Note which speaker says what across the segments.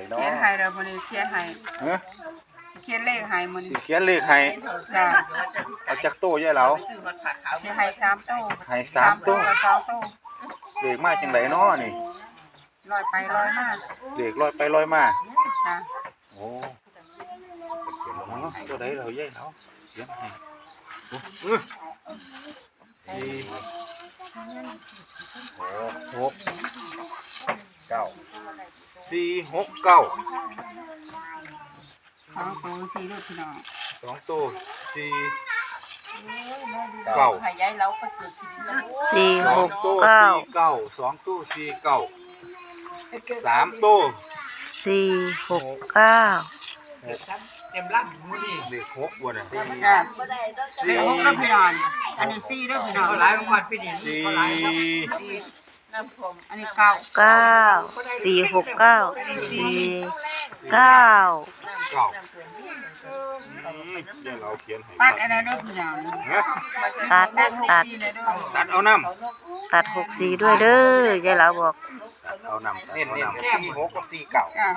Speaker 1: เขียนให้เรามื้อนี้เขียนให้
Speaker 2: เฮ้ย
Speaker 1: เขียนเลขให้มื้อ
Speaker 2: สิ
Speaker 1: นี้
Speaker 2: เขียนเลขให้
Speaker 1: จ้า
Speaker 2: เอาจักโต้ยายเหลา
Speaker 1: สิให้3โต้
Speaker 2: ให้3โต้
Speaker 1: กับ2โต้
Speaker 2: เลขมาจังไดน้อนี่
Speaker 1: ลอยไปลอยมา
Speaker 2: เลขลอยไปลอยมา
Speaker 1: จ้า
Speaker 2: โอ้อ๋อตัวใดเรายายเหลาเขียนให้โอ้สี่หกเก้า469
Speaker 1: 2โต้4ลูกพี่น้อง
Speaker 2: 2โต้4 9
Speaker 1: ให้ยายเราก็เกิดขึ้นแล้ว
Speaker 3: สี่หก
Speaker 2: 2โต้
Speaker 3: เก้า
Speaker 2: 49 2โต้49 3โต้
Speaker 3: สี่หกเก้า
Speaker 4: เต็มร่างมือนี่
Speaker 2: เลข6บ่น่ะ
Speaker 1: จ้าเลข6เด้อพี่น้องอันนี้4เด้อพี่น้อง
Speaker 4: เขาหลายวันปีนี้
Speaker 2: สี่
Speaker 4: เขาหลาย
Speaker 1: อันนี้9
Speaker 3: เก้าสี่หกเก้าสี่เก้า
Speaker 2: เก้าเดี๋ยวเราเขียนให้
Speaker 1: ตัดอันนั้นเด้อพี่น้อง
Speaker 2: ฮะ
Speaker 3: ตัด
Speaker 1: ตัด
Speaker 3: ตัด
Speaker 1: 6เลยเด้อ
Speaker 2: ตัดเอาน้
Speaker 3: ตัดหกสี่ด้วยเด้อยายเหลาบอก
Speaker 2: ำตัดเอาน้ำตัด
Speaker 4: เน้น
Speaker 2: เอา
Speaker 4: เน้น
Speaker 2: น้ำ
Speaker 4: แค่หกกับสี่เก่า
Speaker 1: จ้า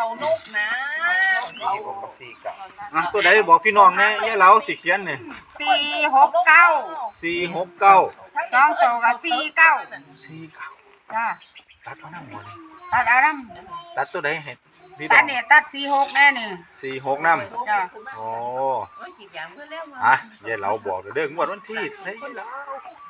Speaker 4: สี่หกกับสี่เก่า
Speaker 2: อ่ะตัวใดบอกพี่น้องแน่ยายเหลาสิเขียนนี่
Speaker 1: 469
Speaker 2: 469
Speaker 1: 2โต้กับ49
Speaker 2: 49
Speaker 1: จ้า
Speaker 2: ตัดเอาน้ำหมดนี่
Speaker 1: ตัดเอาน้
Speaker 2: ตัดตัวใดให้พี่
Speaker 1: ำ
Speaker 2: น้
Speaker 1: ตั
Speaker 2: อ
Speaker 1: ด
Speaker 2: ง
Speaker 1: เนี่ยตัด46แน่นี่
Speaker 2: 46น้ำ
Speaker 1: จ้า
Speaker 2: โอ้อ่ะยายเหลาบอกเด้องวดวันที่ใช่ยายเหลา